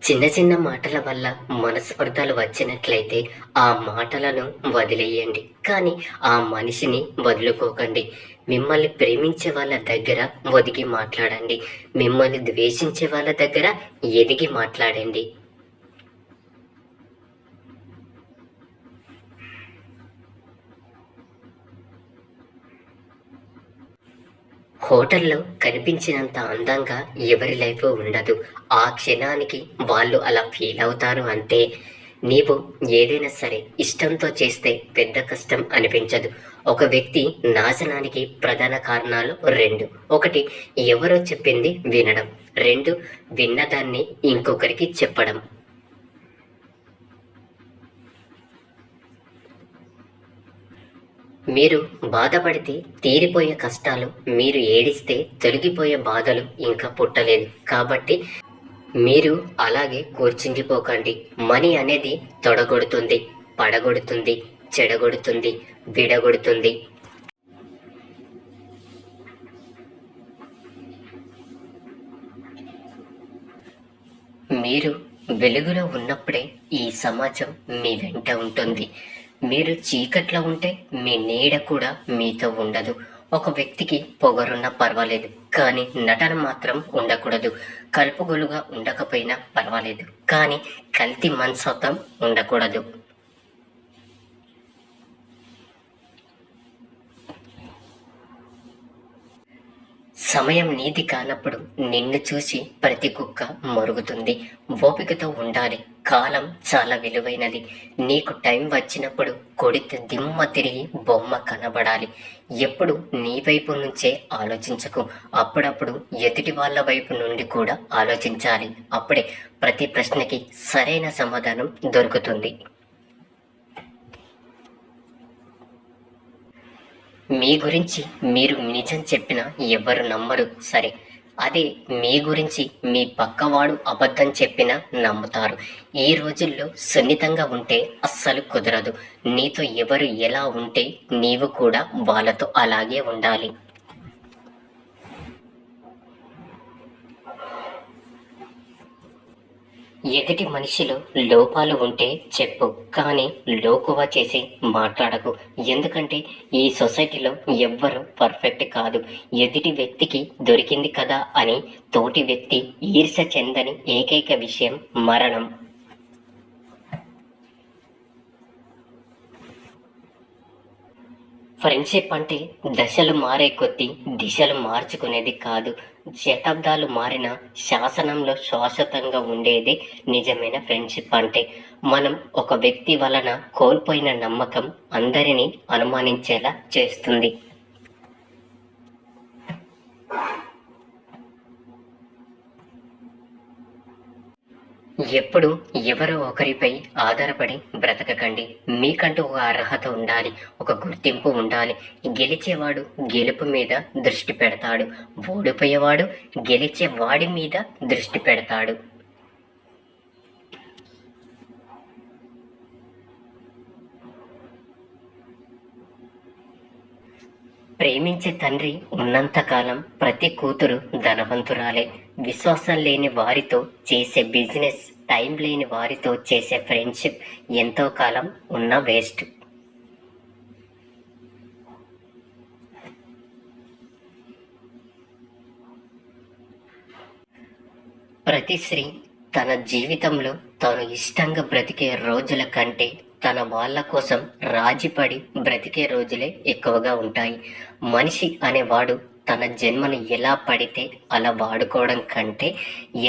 చిన్న చిన్న మాటల వల్ల మనస్పర్ధలు వచ్చినట్లయితే ఆ మాటలను వదిలేయండి. కానీ ఆ మనిషిని వదులుకోకండి. మిమ్మల్ని ప్రేమించే వాళ్ళ దగ్గర ఒదిగి మాట్లాడండి. మిమ్మల్ని ద్వేషించే వాళ్ళ దగ్గర ఎదిగి మాట్లాడండి. హోటల్లో కనిపించినంత అందంగా ఎవరి లైఫ్ ఉండదు. ఆ క్షణానికి వాళ్ళు అలా ఫీల్ అవుతారు అంతే. నీవు ఏదైనా సరే ఇష్టంతో చేస్తే పెద్ద కష్టం అనిపించదు. ఒక వ్యక్తి నాశనానికి ప్రధాన కారణాలు రెండు. ఒకటి, ఎవరో చెప్పింది వినడం. రెండు, విన్నదాన్ని ఇంకొకరికి చెప్పడం. మీరు బాధపడితే తీరిపోయే కష్టాలు, మీరు ఏడిస్తే తొలగిపోయే బాధలు ఇంకా పుట్టలేదు. కాబట్టి మీరు అలాగే కూర్చుండిపోకండి. మనీ అనేది తొడగొడుతుంది, పడగొడుతుంది, చెడగొడుతుంది, విడగొడుతుంది. మీరు వెలుగులో ఉన్నప్పుడే ఈ సమాజం మీ వెంట ఉంటుంది. మీరు చీకట్లో ఉంటే మీ నీడ కూడా మీతో ఉండదు. ఒక వ్యక్తికి పొగరున్నా పర్వాలేదు, కానీ నటన మాత్రం ఉండకూడదు. కలుపుగోలుగా ఉండకపోయినా పర్వాలేదు, కానీ కల్తీ మనస్తత్వం ఉండకూడదు. సమయం నీది కానప్పుడు నిన్ను చూసి ప్రతి కుక్క మరుగుతుంది. ఓపికతో ఉండాలి. కాలం చాలా విలువైనది. నీకు టైం వచ్చినప్పుడు కొడితే దిమ్మ తిరిగి బొమ్మ కనబడాలి. ఎప్పుడు నీ వైపు నుంచే ఆలోచించకు. అప్పుడప్పుడు ఎదుటి వాళ్ళ వైపు నుండి కూడా ఆలోచించాలి. అప్పుడే ప్రతి ప్రశ్నకి సరైన సమాధానం దొరుకుతుంది. మీ గురించి మీరు నిజం చెప్పినా ఎవ్వరు నమ్మరు, సరే. అదే మీ గురించి మీ పక్కవాడు అబద్ధం చెప్పినా నమ్ముతారు. ఈ రోజుల్లో సున్నితంగా ఉంటే అస్సలు కుదరదు. నీతో ఎవరు ఎలా ఉంటే నీవు కూడా వాళ్ళతో అలాగే ఉండాలి. ఎదుటి మనిషిలో లోపాలు ఉంటే చెప్పు, కానీ లోకువ చేసి మాట్లాడకు. ఎందుకంటే ఈ సొసైటీలో ఎవ్వరు పర్ఫెక్ట్ కాదు. ఎదుటి వ్యక్తికి దొరికింది కదా అని తోటి వ్యక్తి ఈర్ష్య చెందని ఏకైక విషయం మరణం. ఫ్రెండ్షిప్ అంటే దశలు మారే కొద్దీ దిశలు మార్చుకునేది కాదు. శతాబ్దాలు మారిన శాసనంలో శాశ్వతంగా ఉండేదే నిజమైన ఫ్రెండ్షిప్ అంటే. మనం ఒక వ్యక్తి వలన కోల్పోయిన నమ్మకం అందరినీ అనుమానించేలా చేస్తుంది. ఎప్పుడు ఎవరో ఒకరిపై ఆధారపడి బ్రతకకండి. మీకంటూ ఒక అర్హత ఉండాలి, ఒక గుర్తింపు ఉండాలి. గెలిచేవాడు గెలుపు మీద దృష్టి పెడతాడు, ఓడిపోయేవాడు గెలిచే వాడి మీద దృష్టి పెడతాడు. ప్రేమించే తండ్రి ఉన్నంతకాలం ప్రతి కూతురు ధనవంతురాలే. విశ్వాసం లేని వారితో చేసే బిజినెస్, టైం లేని వారితో చేసే ఫ్రెండ్షిప్ ఎంతో కాలం ఉన్న వేస్ట్. ప్రతి స్త్రీ తన జీవితంలో తాను ఇష్టంగా బ్రతికే రోజుల కంటే తన వాళ్ళ కోసం రాజీపడి బ్రతికే రోజులే ఎక్కువగా ఉంటాయి. మనిషి అనేవాడు తన జన్మను ఎలా పడితే అలా వాడుకోవడం కంటే,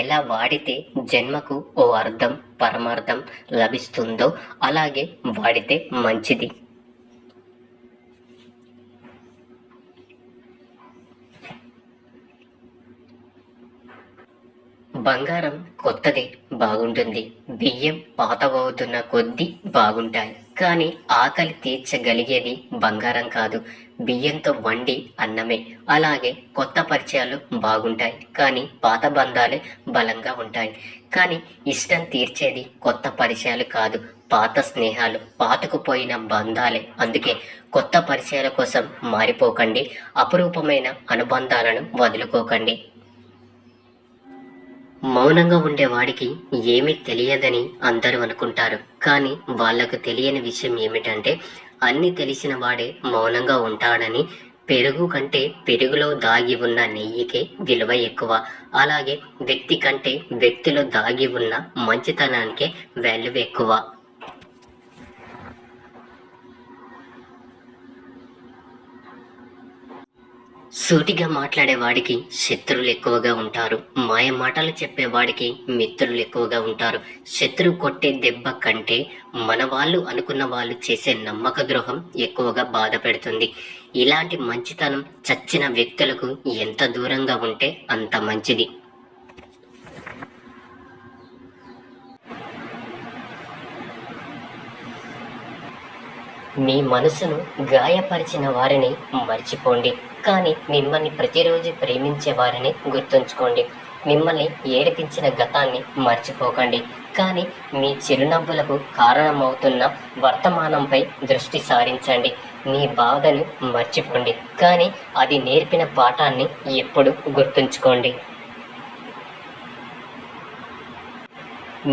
ఎలా వాడితే జన్మకు ఓ అర్థం పరమార్థం లభిస్తుందో అలాగే వాడితే మంచిది. బంగారం కొత్తదే బాగుంటుంది, బియ్యం పాతవవుతున్న కొద్దీ బాగుంటాయి. కానీ ఆకలి తీర్చగలిగేది బంగారం కాదు, బియ్యంతో వండి అన్నమే. అలాగే కొత్త పరిచయాలు బాగుంటాయి, కానీ పాత బంధాలే బలంగా ఉంటాయి. కానీ ఇష్టం తీర్చేది కొత్త పరిచయాలు కాదు, పాత స్నేహాలు, పాతకుపోయిన బంధాలే. అందుకే కొత్త పరిచయాల కోసం మారిపోకండి, అపురూపమైన అనుబంధాలను వదులుకోకండి. మౌనంగా ఉండేవాడికి ఏమీ తెలియదని అందరూ అనుకుంటారు. కానీ వాళ్ళకు తెలియని విషయం ఏమిటంటే అన్నీ తెలిసిన వాడే మౌనంగా ఉంటాడని. పెరుగు కంటే పెరుగులో దాగి ఉన్న నెయ్యికే విలువ ఎక్కువ. అలాగే వ్యక్తి కంటే వ్యక్తిలో దాగి ఉన్న మంచితనానికే వాల్యూ ఎక్కువ. సూటిగా మాట్లాడేవాడికి శత్రువులు ఎక్కువగా ఉంటారు. మాయ మాటలు చెప్పేవాడికి మిత్రులు ఎక్కువగా ఉంటారు. శత్రువు కొట్టే దెబ్బ కంటే మన వాళ్ళు అనుకున్న వాళ్ళు చేసే నమ్మక ద్రోహం ఎక్కువగా బాధ పెడుతుంది. ఇలాంటి మంచితనం చచ్చిన వ్యక్తులకు ఎంత దూరంగా ఉంటే అంత మంచిది. మీ మనసును గాయపరిచిన వారిని మర్చిపోండి, కానీ మిమ్మల్ని ప్రతిరోజు ప్రేమించే వారిని గుర్తుంచుకోండి. మిమ్మల్ని ఏడిపించిన గతాన్ని మర్చిపోకండి, కానీ మీ చిరునవ్వులకు కారణమవుతున్న వర్తమానంపై దృష్టి సారించండి. మీ బాధను మర్చిపోండి, కానీ అది నేర్పిన పాఠాన్ని ఎప్పుడు గుర్తుంచుకోండి.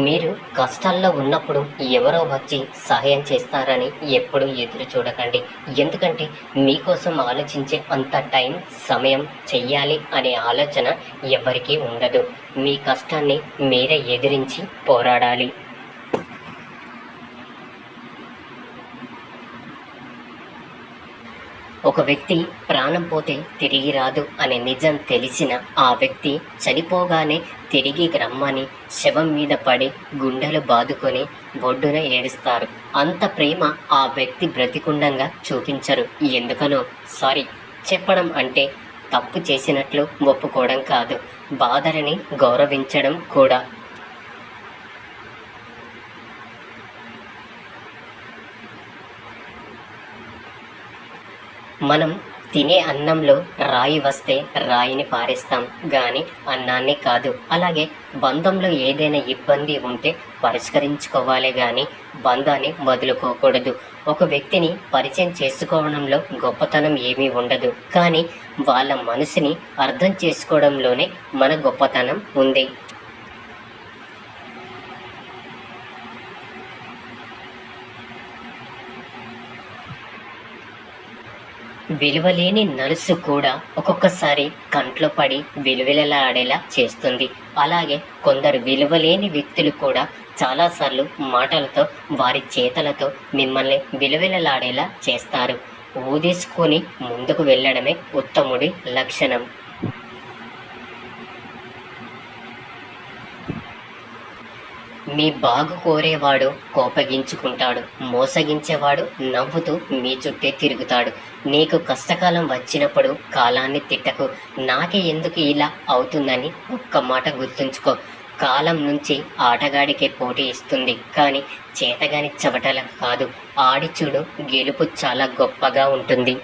మీరు కష్టాల్లో ఉన్నప్పుడు ఎవరో వచ్చి సహాయం చేస్తారని ఎప్పుడూ ఎదురు చూడకండి. ఎందుకంటే మీకోసం ఆలోచించే అంత టైం, సమయం, చెయ్యాలి అనే ఆలోచన ఎవరికీ ఉండదు. మీ కష్టాన్ని మీరే ఎదిరించి పోరాడాలి. ఒక వ్యక్తి ప్రాణం పోతే తిరిగి రాదు అనే నిజం తెలిసిన ఆ వ్యక్తి చనిపోగానే తిరిగి రమ్మని శవం మీద పడి గుండెలు బాదుకొని బొడ్డున ఏడుస్తారు. అంత ప్రేమ ఆ వ్యక్తి బ్రతికుండంగా చూపించరు. ఎందుకనో సారీ చెప్పడం అంటే తప్పు చేసినట్లు ఒప్పుకోవడం కాదు, బాధలని గౌరవించడం కూడా. మనం తినే అన్నంలో రాయి వస్తే రాయిని పారేస్తాం, కానీ అన్నాన్ని కాదు. అలాగే బంధంలో ఏదైనా ఇబ్బంది ఉంటే పరిష్కరించుకోవాలి, కానీ బంధాన్ని వదులుకోకూడదు. ఒక వ్యక్తిని పరిచయం చేసుకోవడంలో గొప్పతనం ఏమీ ఉండదు, కానీ వాళ్ళ మనసుని అర్థం చేసుకోవడంలోనే మన గొప్పతనం ఉంది. విలువలేని నలుసు కూడా ఒక్కొక్కసారి కంట్లో పడి విలువెలలాడేలా చేస్తుంది. అలాగే కొందరు విలువలేని వ్యక్తులు కూడా చాలాసార్లు మాటలతో, వారి చేతలతో మిమ్మల్ని విలువెలలాడేలా చేస్తారు. ఊదేసుకొని ముందుకు వెళ్ళడమే ఉత్తముడి లక్షణం. మీ బాగు కోరేవాడు కోపగించుకుంటాడు, మోసగించేవాడు నవ్వుతూ మీ చుట్టే తిరుగుతాడు. నీకు కష్టకాలం వచ్చినప్పుడు కాలాన్ని తిట్టకు. నాకే ఎందుకు ఇలా అవుతుందని ఒక్క మాట గుర్తుంచుకో. కాలం నుంచి ఆటగాడికే పోటీ ఇస్తుంది, కానీ చేతగాని చవటలకు కాదు. ఆడి చూడు, గెలుపు చాలా గొప్పగా ఉంటుంది.